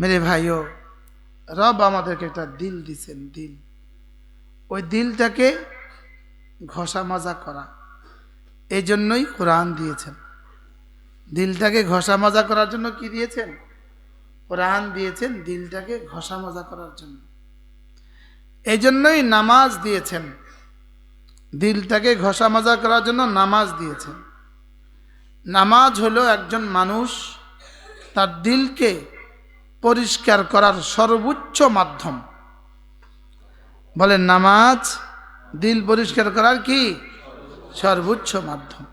মেরে ভাইও, রব আমাদেরকে একটা দিল দিছেন, দিল। ওই দিলটাকে ঘষা মাজা করা, এই জন্যই কোরআন দিয়েছেন। দিলটাকে ঘষা মাজা করার জন্য কি দিয়েছেন? কোরআন দিয়েছেন, দিলটাকে ঘষা মাজা করার জন্য। এই জন্যই নামাজ দিয়েছেন, দিলটাকে ঘষা মাজা করার জন্য নামাজ দিয়েছেন। নামাজ হলো একজন মানুষ তার দিলকে পরিষ্কার করার সর্বোচ্চ মাধ্যম। বলেন, নামাজ দিল পরিষ্কার করার কি সর্বোচ্চ মাধ্যম।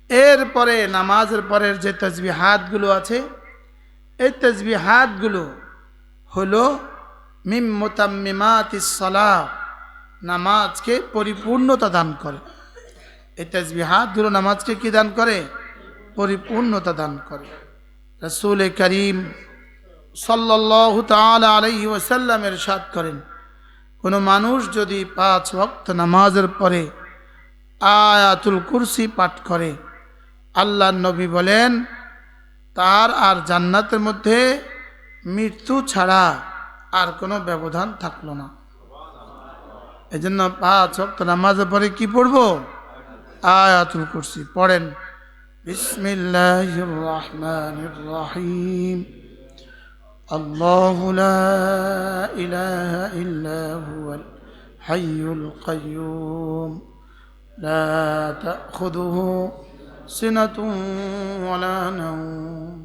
এরপরে নামাজের পরের যে তাসবিহাতগুলো আছে, এই তাসবিহাতগুলো হলো মিম মুতাম্মিমাতিস সালাহ, নামাজকে পরিপূর্ণতা দান করে। এই তাসবিহাতগুলো নামাজকে কি দান করে? পরিপূর্ণতা দান করে। রাসূল করিম সাল্লাল্লাহু তাআলা আলাইহি ওয়াসাল্লাম ইরশাদ করেন, কোনো মানুষ যদি 5 ওয়াক্ত নামাজের পরে আয়াতুল কুরসি পাঠ করে, আল্লাহর নবী বলেন তার আর জান্নাতের মধ্যে মৃত্যু ছাড়া আর কোনো ব্যবধান থাকলো না। এই জন্য 5 ওয়াক্ত নামাজের পরে কি পড়বো? আয়াতুল কুরসি পড়েন। বিসমিল্লাহির রহমানির রহিম। আল্লাহু লা ইলাহা ইল্লা হুয়াল হাইয়ুল কাইয়্যুম লা তাখুযুহু সিনাতুন ওয়ালা নাওম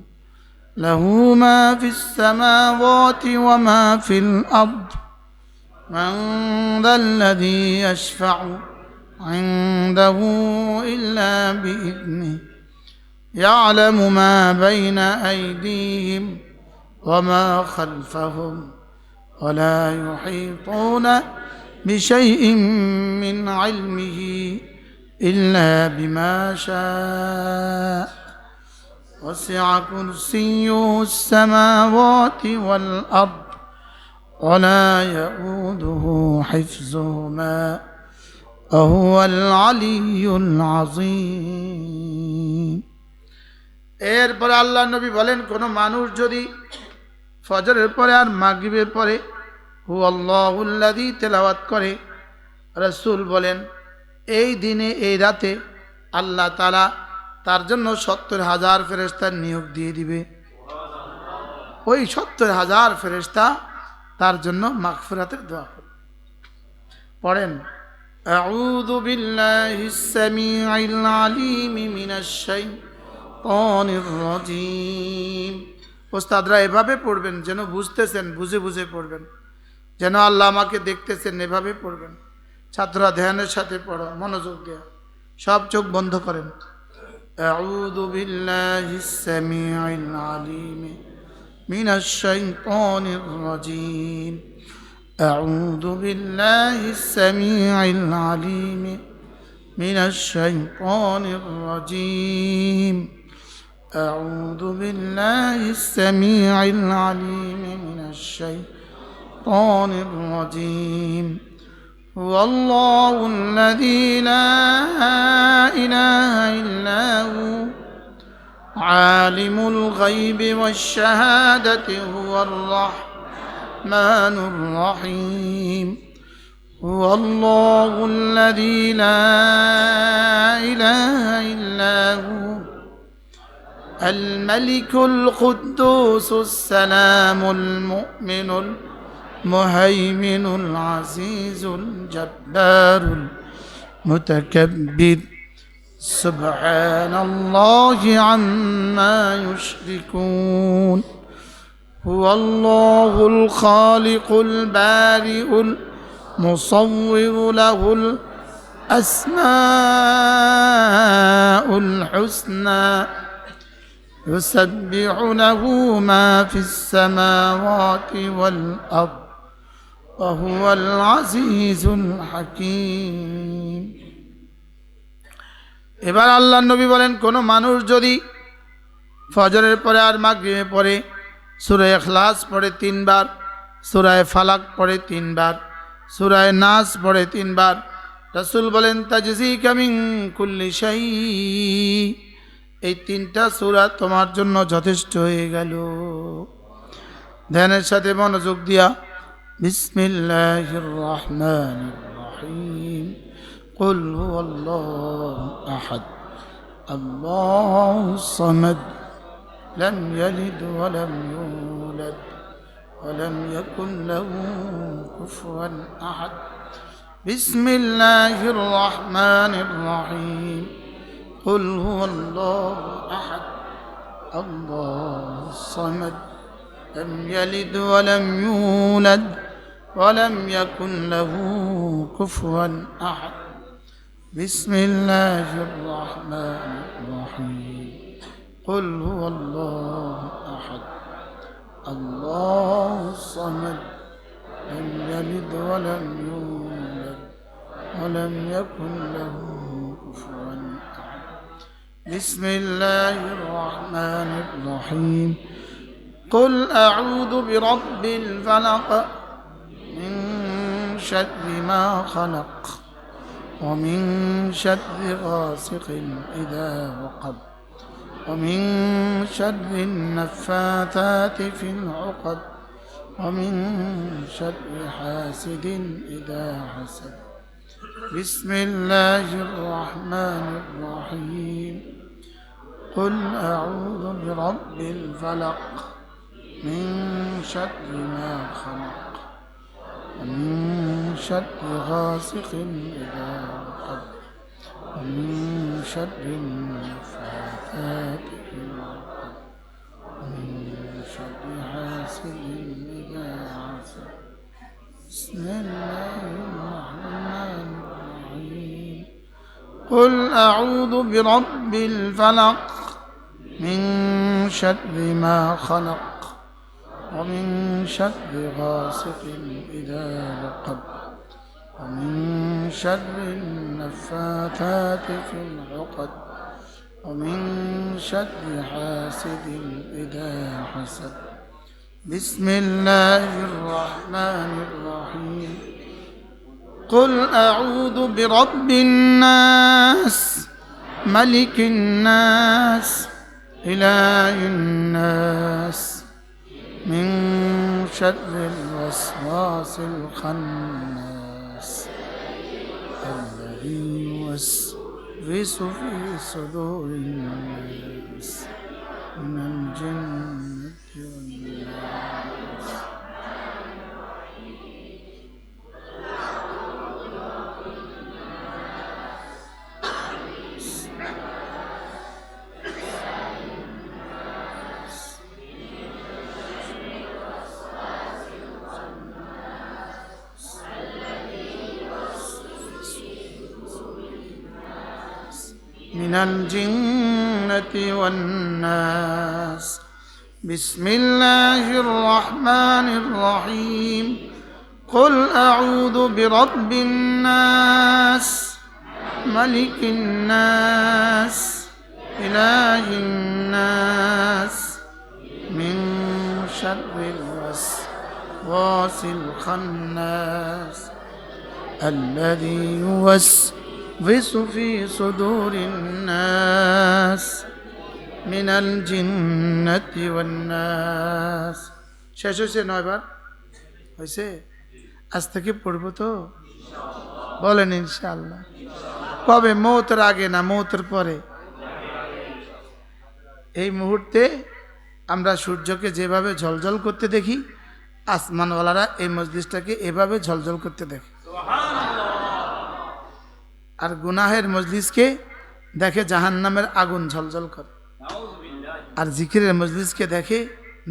লাহু মা ফিস সামাওয়াতি ওয়া মা ফিল আরদ মান যাল্লাযী ইয়াশফা'ু ইনদাহু ইল্লা বিইذনিহি ইয়া'লামু মা বাইনা আইদিহিম وما خلفهم ولا يحيطون بشيء من علمه إلا بما شاء وسع كرسيه السماوات والأرض ولا يؤوده حفظهما وهو العلي العظيم। এরপরে আল্লাহ নবী বলেন, কোন মানুষ যদি ফজরের পরে আর মাগরিবের পরে হু আল্লাহুল্লাযী তেলাওয়াত করে, রাসূল বলেন এই দিনে এই রাতে আল্লাহ তাআলা তার জন্য ৭০,০০০ ফেরেশতা নিয়োগ দিয়ে দিবে। ওই ৭০,০০০ ফেরেশতা তার জন্য মাগফিরাতের দোয়া করবে। পড়েন, আউযু বিল্লাহিস সামিউল আলিম মিনাশ শাইতানির রাজীম। ওস্তাদরা এভাবে পড়বেন যেন বুঝতেছেন, বুঝে বুঝে পড়বেন, যেন আল্লাহ আমাকে দেখতেছেন, এভাবে পড়বেন। ছাত্ররা ধ্যানের সাথে পড়ো, মনোযোগ দিয়ে, সব চোখ বন্ধ করেন। আউযু বিল্লাহিস সামিউল আলিম মিনাশ শাইতানির রাজীম। আউযু বিল্লাহিস সামিউল আলিম মিনাশ শাইতানির রাজীম। أعوذ بالله السميع العليم من الشيطان الرجيم. هو الله الذي لا إله إلا هو عالم الغيب والشهادة هو الرحمن الرحيم. هو الله الذي لا إله إلا هو الملك القدوس السلام المؤمن المهيمن العزيز الجبار المتكبر سبحان الله عما يشركون. هو الله الخالق البارئ المصور له الأسماء الحسنى يسبح له ما في السماوات والأرض وهو العزيز الحكيم. এবার আল্লাহর নবী বলেন, কোন মানুষ যদি ফজরের পরে আর মাগরিবের পরে সূরা ইখলাস পড়ে 3 বার, সূরা ফালাক পড়ে 3 বার, সূরা নাস পড়ে 3 বার, রাসূল বলেন তাজজিকা মিন কুল্লি শাই, এই 3টা সূরা তোমার জন্য যথেষ্ট হয়ে গেল। ধ্যানের সাথে মনোযোগ দিয়া বিসমিল্লাহির রহমানির রহিম কুল হুয়াল্লাহু আহাদ আল্লাহুস সামাদ লাম ইয়ালিদ ওয়া লাম ইউলাদ ওয়া লাম ইয়াকুল লাহু কুফুয়ান আহাদ বিসমিল্লাহির রহমানির রহিম কুল হুয়াল্লাহু আহাদ আল্লাহুস সামাদ لم يلد ولم يولد ولم يكن له كفوا أحد بسم الله الرحمن الرحيم قل هو الله أحد الله الصمد لم يلد ولم يولد ولم يكن له كفوا أحد بسم الله الرحمن الرحيم قل أعوذ برب الفلق من شر ما خلق ومن شر غاسق إذا وقب ومن شر النفاثات في العقد ومن شر حاسد إذا حسد بسم الله الرحمن الرحيم قل أعوذ برب الفلق من شر ما خلق ومن شر غاسق إذا وقب ومن شر النفاثات في العقد ومن شر حاسد إذا حسد بسم الله الرحمن الرحيم قل أعوذ برب الفلق من شر ما خلق ومن شر غاسق إذا وقب ومن شر النفاثات في العقد ومن شر حاسد إذا حسد بسم الله الرحمن الرحيم قل أعوذ برب الناس ملك الناس إله الناس من شر الوسواس الخناس الذي يوسوس في صدور الناس من الجنة والناس من الجنة والناس بسم الله الرحمن الرحيم قل أعوذ برب الناس ملك الناس إله الناس من شر الوسواس الخناس الذي يوسوس في صدور الناس من الجنة والناس শেষ হয়েছে 9 বার হয়েছে আজ থেকে পড়বো তো বলেন ইনশাআল্লাহ কবে মওতের আগে না মওতের পরে এই মুহূর্তে আমরা সূর্যকে যেভাবে ঝলঝল করতে দেখি আসমানওয়ালারা এই মজলিসটাকে এভাবে ঝলঝল করতে দেখে আর গুনাহের মজলিসকে দেখে জাহান্নামের আগুন ঝলঝল করে আর জিকিরের মজলিসকে দেখে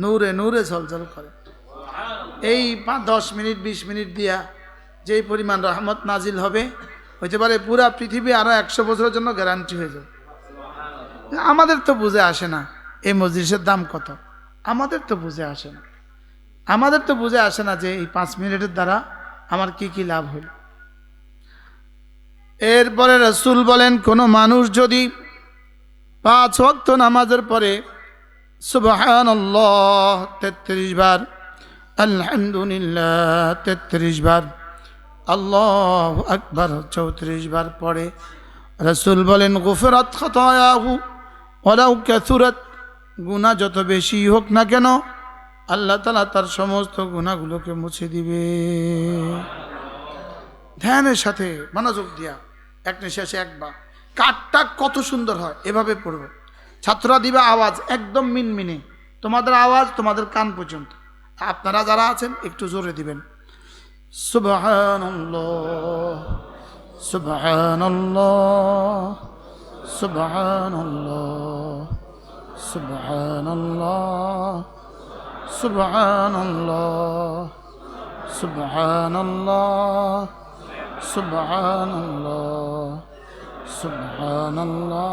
নূরে নূরে ঝলঝল করে এই 10 মিনিট 20 মিনিট দিয়া যেই পরিমাণ রহমত নাজিল হবে হইতে পারে পুরা পৃথিবী আরো 100 বছরের জন্য গ্যারান্টি হয়ে যাবে আমাদের তো বুঝে আসে না এই মজলিসের দাম কত আমাদের তো বুঝে আসে না যে এই 5 মিনিটের দ্বারা আমার কি কি লাভ হইল এরপরে রাসূল বলেন কোন মানুষ যদি 5 ওয়াক্ত নামাজের পরে সুবহানাল্লাহ 33 বার আলহামদুলিল্লাহ 33 বার আল্লাহু আকবার 34 বার পড়ে রাসূল বলেন গুফরাত খাতায়াহু ওয়ালাউ কাসুরাত গুনাহ যত বেশি হোক না কেন আল্লাহ তাআলা তার সমস্ত গুনাহগুলোকে মুছে দিবে। ধ্যানের সাথে মনোযোগ দিয়া এক নিঃশ্বাসে একবার কাঠটা কত সুন্দর হয় এভাবে পড়বে। ছাত্ররা দিবে আওয়াজ একদম মিনমিনে, তোমাদের আওয়াজ তোমাদের কান পর্যন্ত। আপনারা যারা আছেন একটু জোরে দিবেন। সুবহানাল্লাহ সুবহানাল্লাহ সুবহানাল্লাহ সুবহানাল্লাহ সুবহানাল্লাহ সুবহানাল্লাহ সুবহানাল্লাহ সুবহানাল্লাহ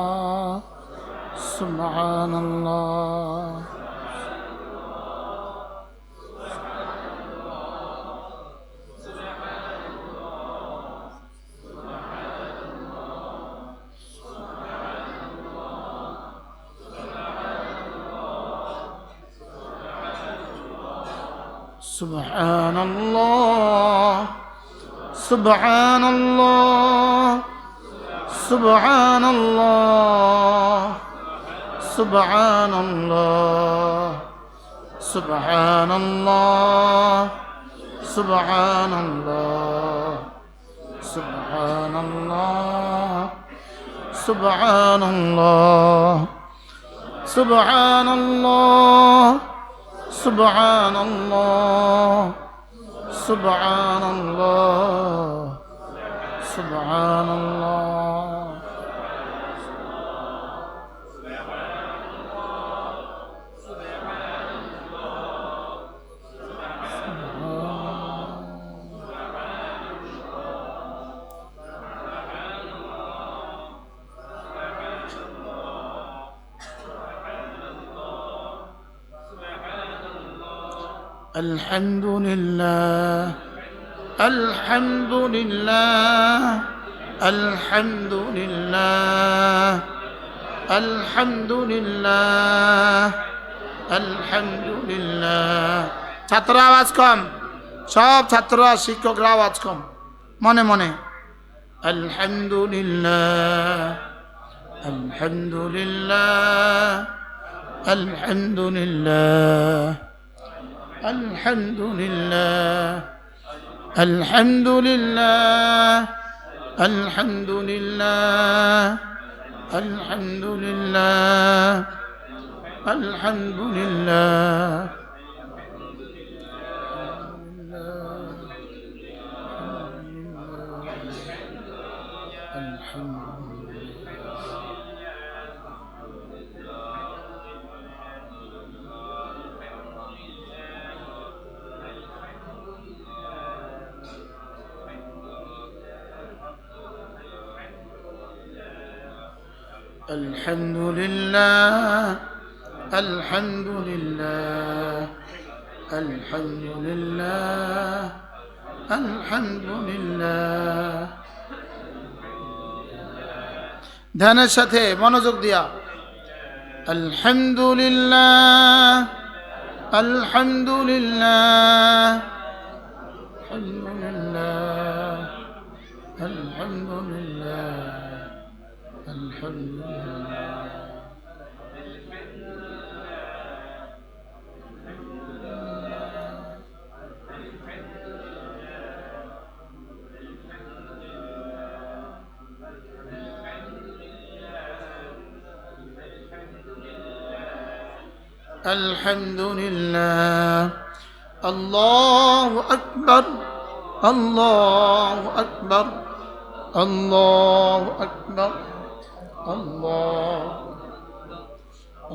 সুবহানাল্লাহ। সুবহানাল্লাহ সুবহানাল্লাহ সুবহানাল্লাহ সুবহানাল্লাহ সুবহানাল্লাহ সুবহানাল্লাহ সুবহানাল্লাহ সুবহানাল্লাহ সুবহানাল্লাহ সুবহানাল্লাহ সুবহানাল্লাহ সুবহানাল্লাহ। الحمد لله الحمد لله الحمد لله الحمد لله الحمد لله। ছাত্ররা আওয়াজ কম, সব ছাত্ররা শিক্ষকরা আওয়াজ কম, মনে মনে আলহামদুলিল্লাহ আলহামদুলিল্লাহ আলহামদুলিল্লাহ আলহামদুলিল্লাহ আলহামদুলিল্লাহ আলহামদুলিল্লাহ আলহামদুলিল্লাহ আলহামদুলিল্লাহ। الحمد لله الحمد لله الحمد لله الحمد لله। ধ্যানের সাথে মনোযোগ দিয়া আলহামদুলিল্লাহ আলহামদুলিল্লাহ আলহামদুলিল্লাহ আলহামদুলিল্লাহ الحمد لله الله أكبر الله أكبر الله أكبر الله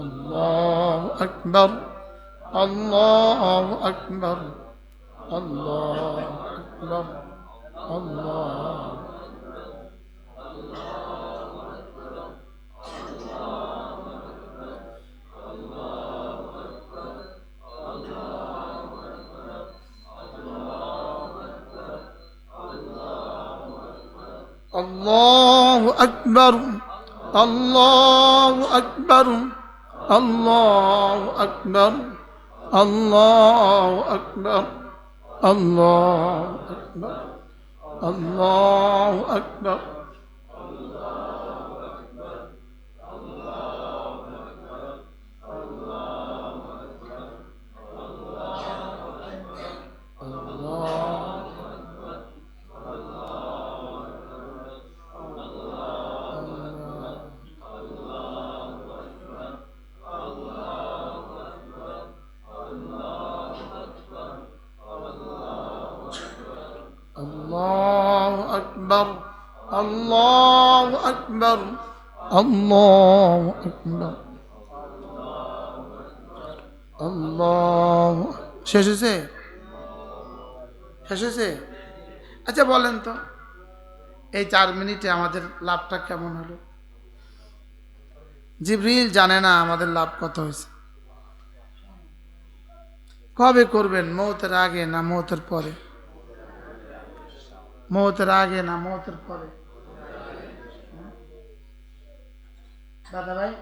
الله أكبر الله أكبر الله أكبر الله الله أكبر الله أكبر الله أكبر الله أكبر الله أكبر الله أكبر الله আকবার আল্লাহু আকবার আল্লাহু আকবার আল্লাহ। শেষ হয়েছে? শেষ হয়েছে? আচ্ছা বলেন তো, এই 4 মিনিটে আমাদের লাভটা কেমন হলো? জিবরিল জানে না আমাদের লাভ কত হয়েছে। কবে করবেন? মৌতের আগে না মৌতের পরে? মৌতের আগে না মৌতের পরে? দাদা ভাই,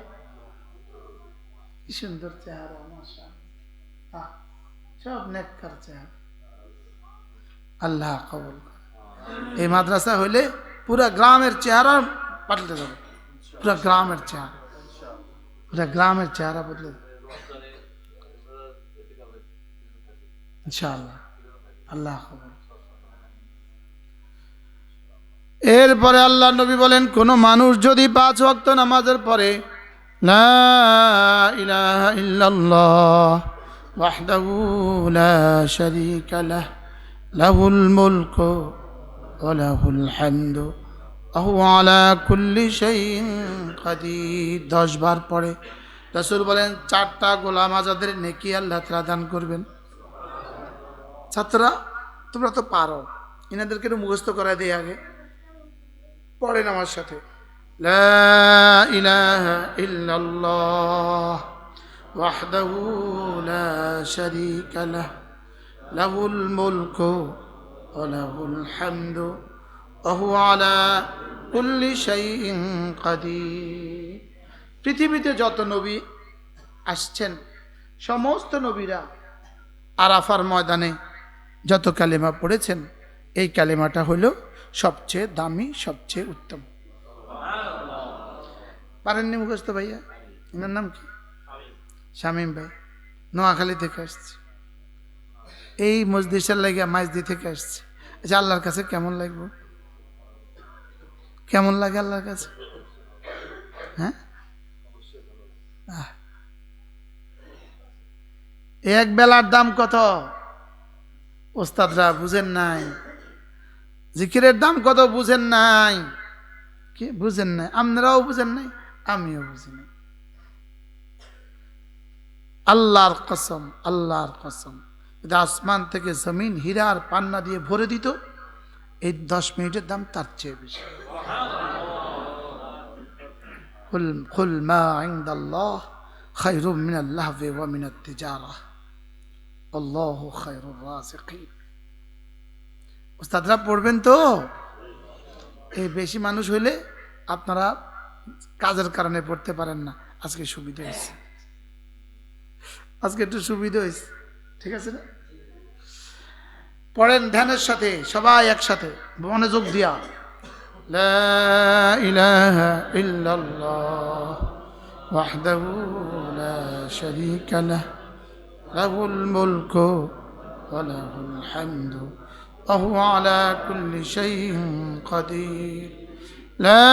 কি সুন্দর চেহারা, মাশাআল্লাহ, সব নেককার চেহারা, আল্লাহ কবুল করে। এই মাদ্রাসা হইলে পুরা গ্রামের চেহারা পাল্টে যাবে, পুরা গ্রামের চেহারা, পুরা গ্রামের চেহারা বদলে যাবে ইনশাআল্লাহ, আল্লাহ কবুল। এরপরে আল্লাহ নবী বলেন, কোন মানুষ যদি 5 ওয়াক্ত নামাজের পরে লা ইলাহা ইল্লাল্লাহ ওয়াহদাহু লা শারীকা লাহ লাহুল মুলকু ওয়া লাহুল হামদু ওয়া হুয়া আলা কুল্লি শাইইন কাদির 10 বার পড়ে, রাসূল বলেন 4টা গোলাম আজাদের নেকি আল্লাহ তাআলা দান করবেন। ছাত্ররা তোমরা তো পারো, এনাদেরকে একটু মুখস্থ করায় দেই আগে, পড়েন আমার সাথে, লা ইলাহা ইল্লাল্লাহ ওয়াহদাহু লা শারীকা লাহ লাহুল মুলকু ওয়া লাহুল হামদু ওয়া হুয়া আলা কুল্লি শাইইন কাদির। পৃথিবীতে যত নবী আসছেন সমস্ত নবীরা আরাফার ময়দানে যত কালেমা পড়েছেন, এই কালেমাটা হলো সবচেয়ে দামি, সবচেয়ে উত্তম। পারেননি মুখস্থ? ভাইয়া এনার নাম কি? শামীম ভাই, নোয়াখালী থেকে আসছে, এই মজলিসের লাগে মাইজদি থেকে আসছে। আচ্ছা, আল্লাহর কাছে কেমন লাগবে? কেমন লাগে আল্লাহর কাছে? হ্যাঁ, এক বেলার দাম কত? ওস্তাদরা বুঝেন নাই, জিকিরের দাম কত বুঝেন নাই, কি বুঝেন নাই? আপনারাও বুঝেন নাই, আমিও বুঝি নাই। আল্লাহর কসম, আল্লাহর কসম, যদি আসমান থেকে জমিন হীরার পান্না দিয়ে ভরে দিত, এই 10 মিনিটের দাম তার চেয়ে বেশি। কুল মা ইনদাল্লাহ খায়রুম মিনাল লাহবি ওয়া মিনাত তিজারা আল্লাহু খায়রুর রাযিকিন। ওস্তাদরা পড়বেন তো? এই বেশি মানুষ হইলে আপনারা কাজের কারণে পড়তে পারেন না। আজকে সুবিধা হয়েছে, আজকে একটু সুবিধা হয়েছে, ঠিক আছে না? পড়েন ধ্যানের সাথে, সবাই একসাথে মনোযোগ দিয়া, লা ইলাহা ইল্লাল্লাহ ওয়াহদাহু লা শারীকা লাহ লাহুল মুলকু ওয়া লাহুল হামদু ওয়া হুয়া আলা কুল্লি শাইইন কাদির। লা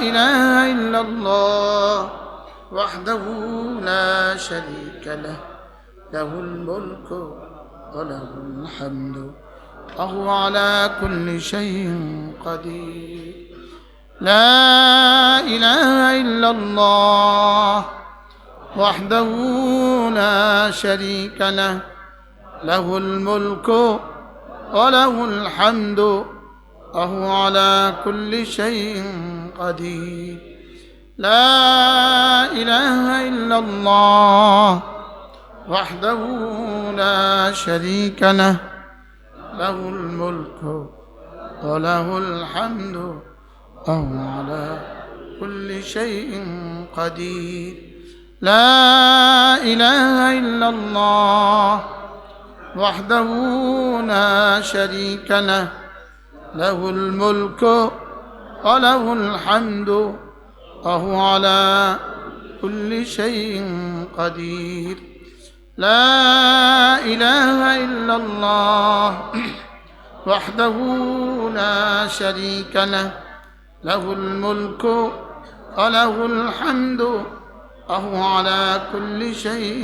ইলাহা ইল্লাল্লাহ ওয়াহদাহু লা শারীকা লাহ লাহুল মুলকু ওয়া লাহুল হামদু ওয়া হুয়া আলা কুল্লি শাইইন কাদির। লা ইলাহা ইল্লাল্লাহ وحده لا شريك له له الملك وله الحمد وهو على كل شيء قدير. لا إله إلا الله وحده لا شريك له له الملك وله الحمد وهو على كل شيء قدير. لا إله إلا الله وحده لا شريك له له الملك وله الحمد وهو على كل شيء قدير. لا إله إلا الله وحده لا شريك له له الملك وله الحمد وهو على كل شيء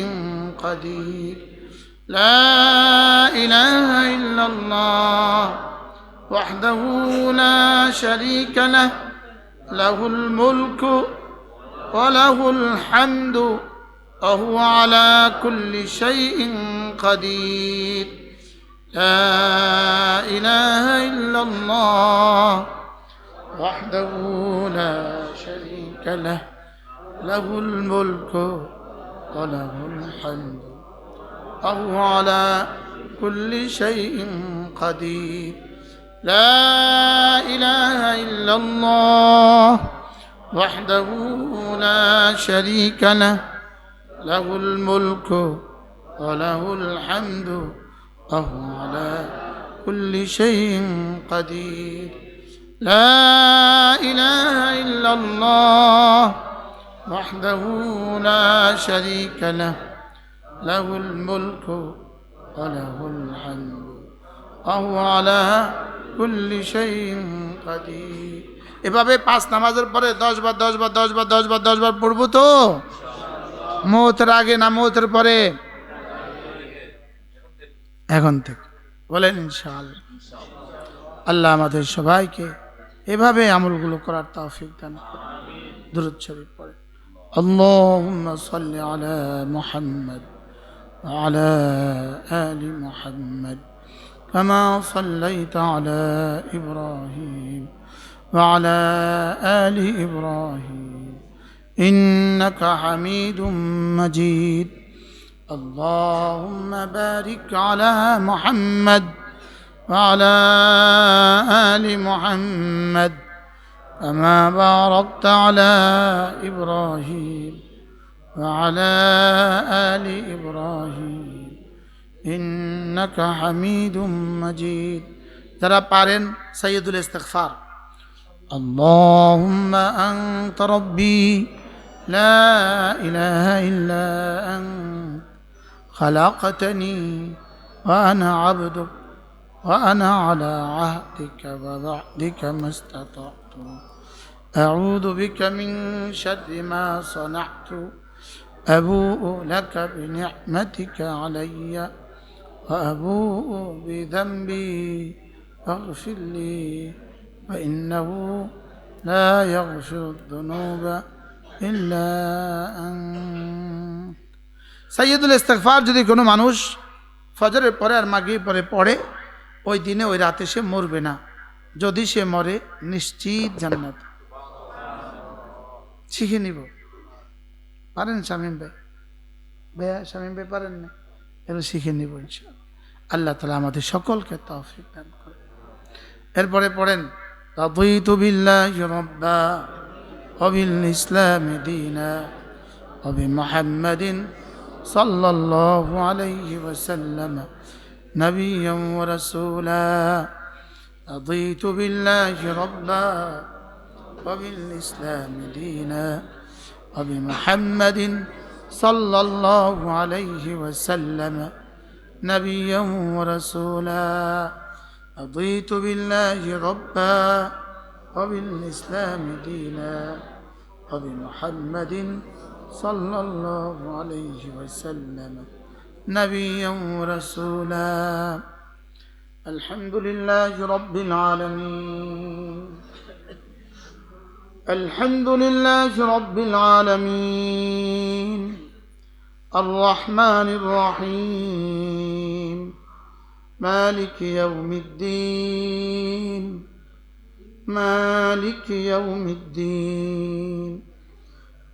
قدير. لا إله إلا الله وحده لا شريك له له الملك وله الحمد وهو على كل شيء قدير لا إله إلا الله وحده لا شريك له له الملك وله الحمد وهو على كل شيء قدير لا إله إلا الله وحده لا شريك له له الملك وله الحمد وهو على كل شيء قدير لا إله إلا الله وحده لا شريك له له الملك وله الحمد وهو على كل شيء قدير এভাবে পাঁচ নামাজের পরে 10 বার 10 বার 10 বার 10 বার 10 বার পড়বো তো মওতের আগে না মওতের পরে এখন থেকে বলেন ইনশাআল্লাহ আল্লাহ আমাদের সবাইকে এভাবে আমলগুলো করার তৌফিক দান করুন দুরূদ শরীফ পড়ে আল্লাহুম্মা সাল্লি আলা মুহাম্মদ ওয়া আলা আলি মুহাম্মদ কামা সাল্লাইতা আলা ইব্রাহিম ওয়া আলা আলি ইব্রাহিম ইন্নাকা হামিদুম মাজিদ اللهم بارك على محمد وعلى آل محمد كما باركت على إبراهيم وعلى آل إبراهيم إنك حميد مجيد ترى بارن سيد الاستغفار اللهم أنت ربي لا إله إلا أنت خلقتني وأنا عبدك وأنا على عهدك ووعدك ما استطعت أعوذ بك من شر ما صنعت أبوء لك بنعمتك علي وأبوء بذنبي فاغفر لي فإنه لا يغفر الذنوب إلا أنت সাইয়্যিদুল ইস্তিগফার যদি কোনো মানুষ ফজরের পরে আর মাগরিবের পরে পড়ে ওই দিনে ওই রাতে সে মরবে না যদি সে মরে নিশ্চিত জান্নাত শিখে নিব পারেন শামীম ভাই ভাইয়া শামীম ভাই পারেন না এগুলো শিখে নিব ইনশাআল্লাহ আল্লাহ তাআলা আমাদের সকলকে তৌফিক দান করেন এরপরে পড়েন রাদিতু বিল্লাহি রাব্বা ওয়া বিল ইসলামি দীনা ওয়া বিমুহাম্মাদিন সাল্লাল্লাহু আলাইহি ওয়াসাল্লাম نبيا ورسولا رضيت بالله ربا وبالإسلام دينا وبمحمد صلى الله عليه وسلم نبيا ورسولا رضيت بالله ربا وبالإسلام دينا وبمحمد صلى الله عليه وسلم نبيا ورسولا الحمد لله رب العالمين الحمد لله رب العالمين الرحمن الرحيم مالك يوم الدين مالك يوم الدين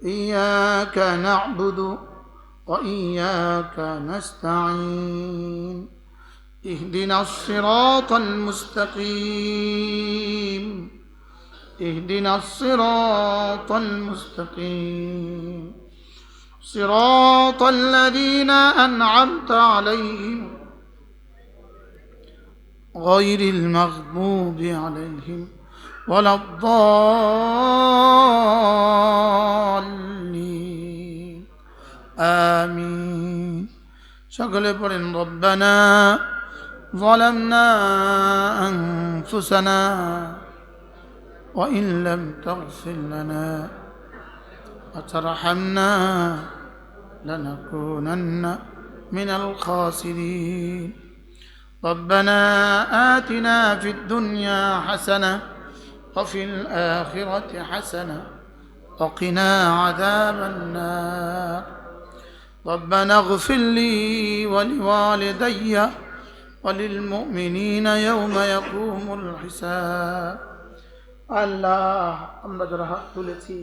إياك نعبد وإياك نستعين اهدنا الصراط المستقيم اهدنا الصراط المستقيم صراط الذين أنعمت عليهم غير المغضوب عليهم ولا الضالين آمين شكل পড়েন ربنا ظلمنا أنفسنا وإن لم تغفر لنا وترحمنا لنكونن من الخاسرين ربنا آتنا في الدنيا حسنة وفي الآخرة حسنة وقنا عذاب النار ربنا اغفر لي ولوالدي وللمؤمنين يوم يقوم الحساب আল্লাহ আমরা যারা হাত তুলেছি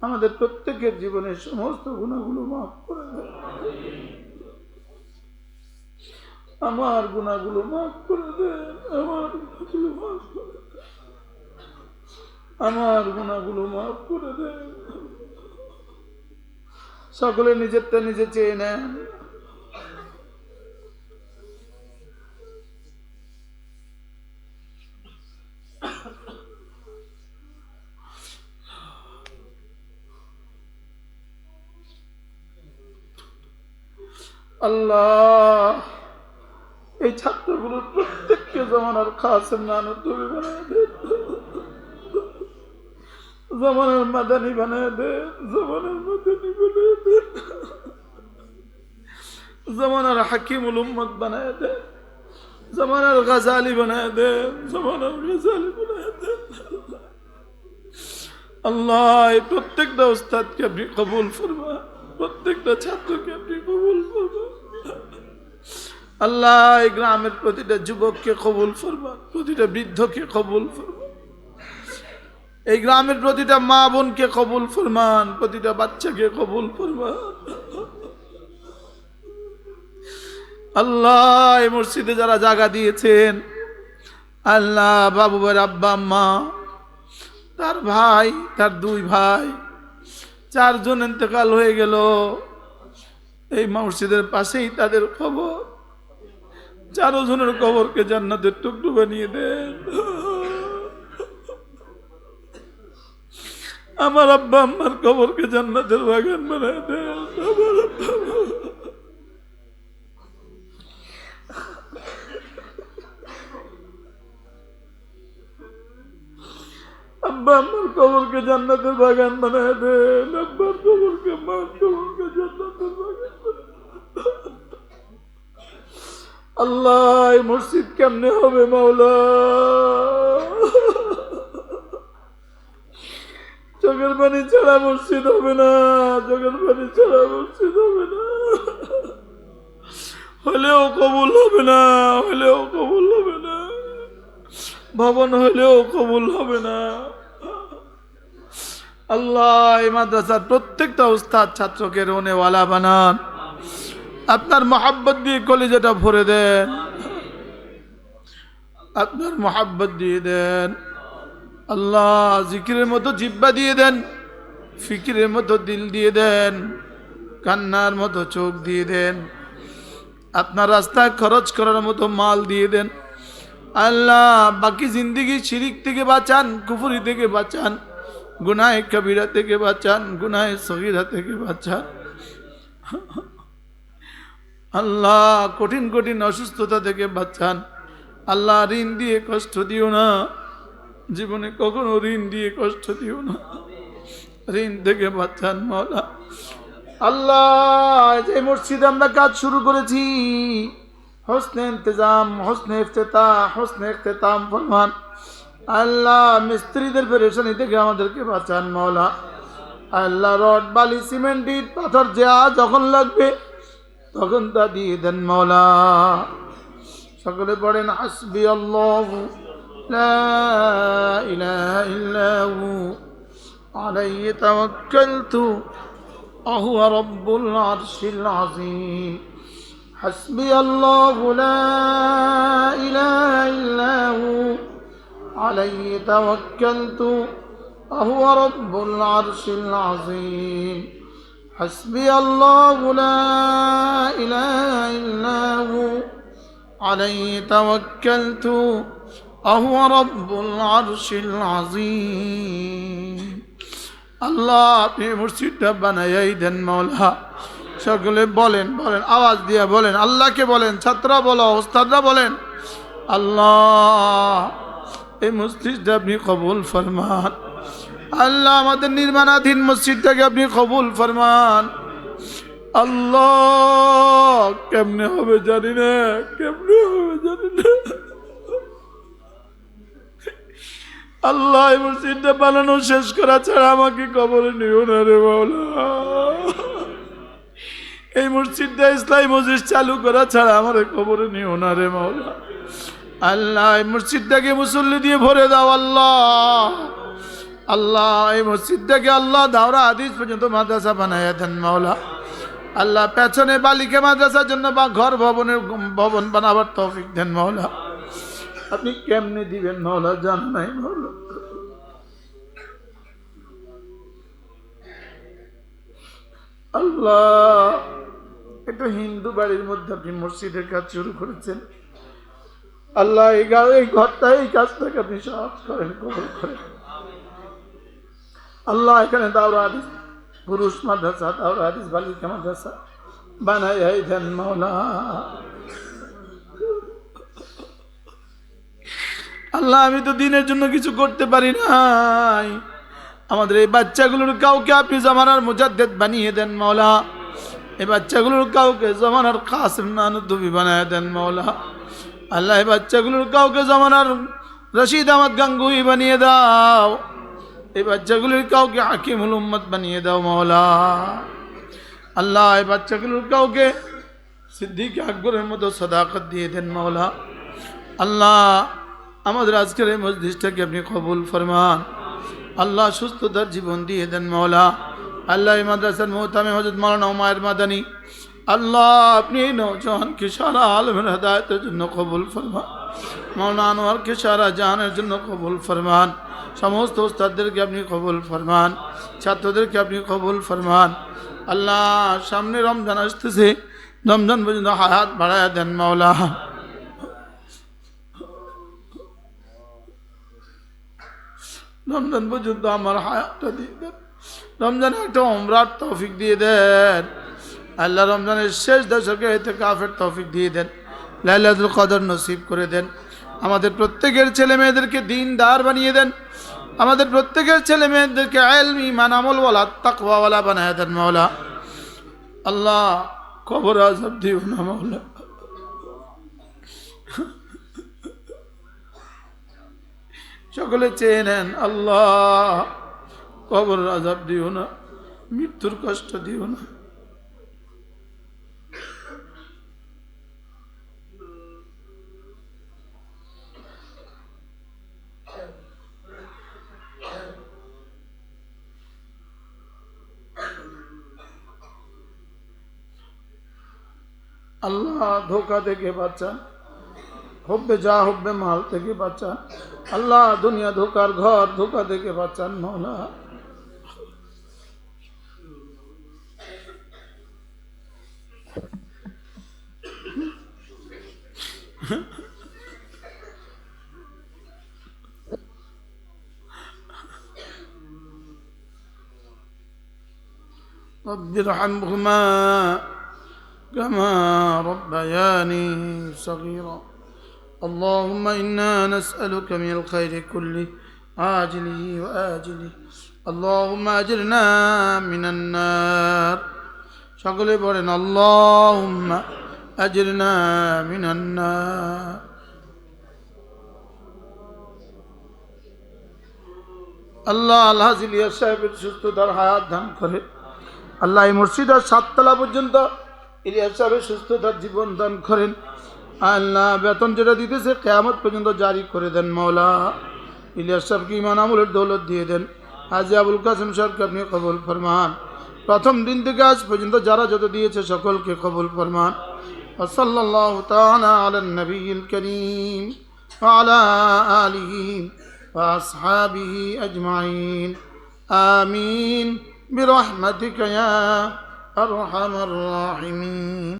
আমাদের প্রত্যেকের জীবনের সমস্ত গুনাহগুলো মাফ করে দেন আমার গুনাহগুলো মাফ করে দেন আমার গুনাহগুলো মাফ করে দেন সকলে নিজেরটা নিজে চেয়ে নেন আল্লাহ এই ছাত্রগুলোর প্রত্যেককে জমানার কাসেম নানুতুবি বানায় দেন জমানার মাদানি বানায় দেন জমানার মাদানি বানায় দেন জমানার হাকিমুল উম্মত বানায় দেন জমানার গাজালি বানায় দেন জমানার গাজালি বানায় দেন আল্লাহ এই প্রত্যেকটা উস্তাদকে আপনি কবুল ফরমান প্রত্যেকটা ছাত্রকে আপনি কবুল ফরমান আল্লাহ এই গ্রামের প্রতিটা যুবককে কবুল ফরমান প্রতিটা বৃদ্ধকে কবুল ফরমান এই গ্রামের প্রতিটা মা বোনকে কবুল ফরমান প্রতিটা বাচ্চাকে কবুল ফরমান আল্লাহ এই মসজিদে যারা জায়গা দিয়েছেন আল্লাহ বাবু ভাইয়ের আব্বা আম্মা তার ভাই তার দুই ভাই চারজন ইন্তেকাল হয়ে গেল এই মসজিদের পাশেই তাদের খবর চারজনের কবরকে জান্নাতের টুকরো বানিয়ে দেন আমার আব্বা আম্মার কবরকে জান্নাতের বাগান বানিয়ে দেন আব্বা আম্মার কবরকে জান্নাতের বাগান বানিয়ে দেন আব্বার কবরকে মার কবরকে জান্নাতের বাগান আল্লাহ এই মসজিদ কেমনে হবে মাওলা চোখের পানি ছাড়া মসজিদ হবে না চোখের পানি ছাড়া মসজিদ হবে না হলেও কবুল হবে না হলেও কবুল হবে না ভবন হলেও কবুল হবে না আল্লাহ এই মাদ্রাসার প্রত্যেকটা উস্তাদ ছাত্রকে রোনেওয়ালা বানান আপনার মোহাব্বত দিয়ে কলিজাটা ভরে দেন আপনার মোহাব্বত দিয়ে দেন আল্লাহ জিকিরের মতো জিব্বা দিয়ে দেন ফিকিরের মতো দিল দিয়ে দেন কান্নার মতো চোখ দিয়ে দেন আপনার রাস্তায় খরচ করার মতো মাল দিয়ে দেন আল্লাহ বাকি জিন্দগি শিরিক থেকে বাঁচান কুফরি থেকে বাঁচান গুনাহে কবিরা থেকে বাঁচান গুনাহে সগীরা থেকে বাঁচান আল্লাহ কঠিন কঠিন অসুস্থতা থেকে বাঁচান আল্লাহ ঋণ দিয়ে কষ্ট দিও না জীবনে কখনো ঋণ দিয়ে কষ্ট দিও না ঋণ থেকে বাঁচান মাওলা আল্লাহ যে মসজিদে আমরা কাজ শুরু করেছি হোসনে ইন্তজাম হোসনে ইফতেতাহ হোসনে ইখতিতাম ফরমান আল্লাহ মিস্ত্রিদের পেরেশানি থেকে আমাদেরকে বাঁচান মাওলা আল্লাহ রড বালি সিমেন্ট ইট পাথর যা যখন লাগবে তখন তা দিয়ে দেন মাওলা সকলে পড়েন হাসবি আল্লাহু লা ইলাহা ইল্লা হু আলাইহি তাওয়াক্কালতু ওয়া হুয়া রাব্বুল আরশিল আযীম হাসবি আল্লাহু লা ইলাহা ইল্লা হু আলাইহি তাওয়াক্কালতু ওয়া হুয়া রাব্বুল আরশিল আযীম حسبي الله لا إله إلا هو عليه توكلت وهو رب العرش العظيم আল্লাহ আপনি মসজিদটা বানাইয়াই দেন মাওলা সকলে বলেন বলেন আওয়াজ দিয়ে বলেন আল্লাহকে বলেন ছাত্ররা বলো ওস্তাদরা বলেন আল্লাহ এই মসজিদটা আপনি কবুল ফরমান আল্লাহ আমাদের নির্মাণাধীন মসজিদটাকে আপনি কবুল ফরমান আল্লাহ কেমনে হবে জানি না, কেমনে হবে জানি না। আল্লাহ এই মসজিদটা বানানো শেষ করা ছাড়া আমাকে কবরে নিও না রে মাওলা। এই মসজিদটা ইসলামী মসজিদ চালু করা ছাড়া আমার কবরে নিও না রে মাওলা। আল্লাহ এই মসজিদটাকে মুসল্লি দিয়ে ভরে দাও আল্লাহ। আল্লাহ এই মসজিদটাকে আল্লাহ দাওরা হাদিস পর্যন্ত মাদ্রাসা বানাইয়া দেন মাওলা। আল্লাহ পেছনে বালিকা মাদ্রাসার জন্য বা ঘর ভবন বানাবার তৌফিক দেন মাওলা। আপনি কেমনে দিবেন মাওলা জান নাই মাওলা। আল্লাহ এটা হিন্দু বাড়ির মধ্যে আপনি মসজিদের কাজ শুরু করেছেন আল্লাহ। এই ঘরটা এই কাজটাকে আপনি সহজ করেন, কবুল করেন আল্লাহ। এখানে দাওরা হাদিস পুরুষ মাদ্রাসা, দাওরা হাদিস বালিকা মাদ্রাসা বানাই দেন মাওলা। আল্লাহ আমি তো দিনের জন্য কিছু করতে পারি নাই, আমাদের এই বাচ্চাগুলোর কাউকে আপনি জামানার মুজাদ্দেদ বানিয়ে দেন মাওলা। এই বাচ্চাগুলোর কাউকে জামানার কাসিম নানুতুবি বানিয়ে দেন মাওলা। আল্লাহ এই বাচ্চাগুলোর কাউকে জামানার রশিদ আহমদ গাঙ্গুই বানিয়ে দাও। এই বাচ্চাগুলোর কাউকে হাকিমুল উম্মত বানিয়ে দাও মাওলা। আল্লাহ এই বাচ্চাগুলোর কাউকে সিদ্দিক আকবরের মতো সাদাকত দিয়ে দেন মাওলা। আল্লাহ আমাদের আজকের এই মজলিসটাকে আপনি কবুল ফরমান আল্লাহ। সুস্থতার জীবন দিয়ে দেন মাওলা। আল্লাহ এই মাদ্রাসার মুহতামে হযরত মাওলানা উমায়ের মাদানী আল্লাহ আপনি এই নওজওয়ানকে সারা আলমের হেদায়েতের জন্য কবুল ফরমান। মাওলানা আনোয়ারকে সারা জাহানের জন্য কবুল ফরমান। সমস্ত উস্তাদদেরকে আপনি কবুল ফরমান, ছাত্রদেরকে আপনি কবুল ফরমান। আল্লাহ সামনে রমজান আসতেছে, রমজান পর্যন্ত হায়াত বাড়ায়া দেন মাওলা। রমজান পর্যন্ত আমার হায়াতটা দিয়ে দেন। রমজানে একটা উমরার তৌফিক দিয়ে দেন আল্লাহ। রমজানের শেষ দশকে ইতিকাফের তৌফিক দিয়ে দেন, লাইলাতুল কদর নসিব করে দেন। আমাদের প্রত্যেকের ছেলে মেয়েদেরকে দিনদার বানিয়ে দেন। আমাদের প্রত্যেকের ছেলে মেয়েদেরকে ইলম, ঈমান, আমলওয়ালা, তাকওয়াওয়ালা বানায় দেন মাওলা। আল্লাহ কবর আযাব দিও না মাওলা। সকলে চেয়ে নেন আল্লাহ কবর আযাব দিও না, মৃত্যুর কষ্ট দিও না। আল্লাহ ধোকা থেকে বাঁচান, হুব্বে যা হুব্বে মাল থেকে বাঁচান আল্লাহ। দুনিয়া ধোকার ঘর, ধোকা থেকে বাঁচান মাওলা। رب ارحمهما كما ربياني صغيرا اللهم إنا نسألك من الخير كله عاجله وآجله اللهم أجرنا من النار সকলে বলেন اللهم أجرنا من النار। আল্লাহ আলহাজ ইলিয়াস সাহেবের সুস্থতার হায়াত দান করে আল্লাহ। এই মসজিদের 7 তলা পর্যন্ত ইলিয়াস সাহেবের সুস্থতার জীবন দান করেন আল্লাহ। বেতন যেটা দিতেছে কিয়ামত পর্যন্ত জারি করে দেন মাওলা। ইলিয়াস সাহেবকে ঈমান আমলের দৌলত দিয়ে দেন। হাজী আবুল কাসেম সাহেবকে আপনি কবুল ফরমান। প্রথম দিন থেকে আজ পর্যন্ত যারা যত দিয়েছে সকলকে কবুল ফরমান। ওয়া সাল্লাল্লাহু তাআলা আলান নবিয়্যিল কারীম ওয়া আলা আলিহি ওয়া আসহাবিহি আজমাইন আমিন বিরহমাতিকা ইয়া আরহামার রাহিমিন।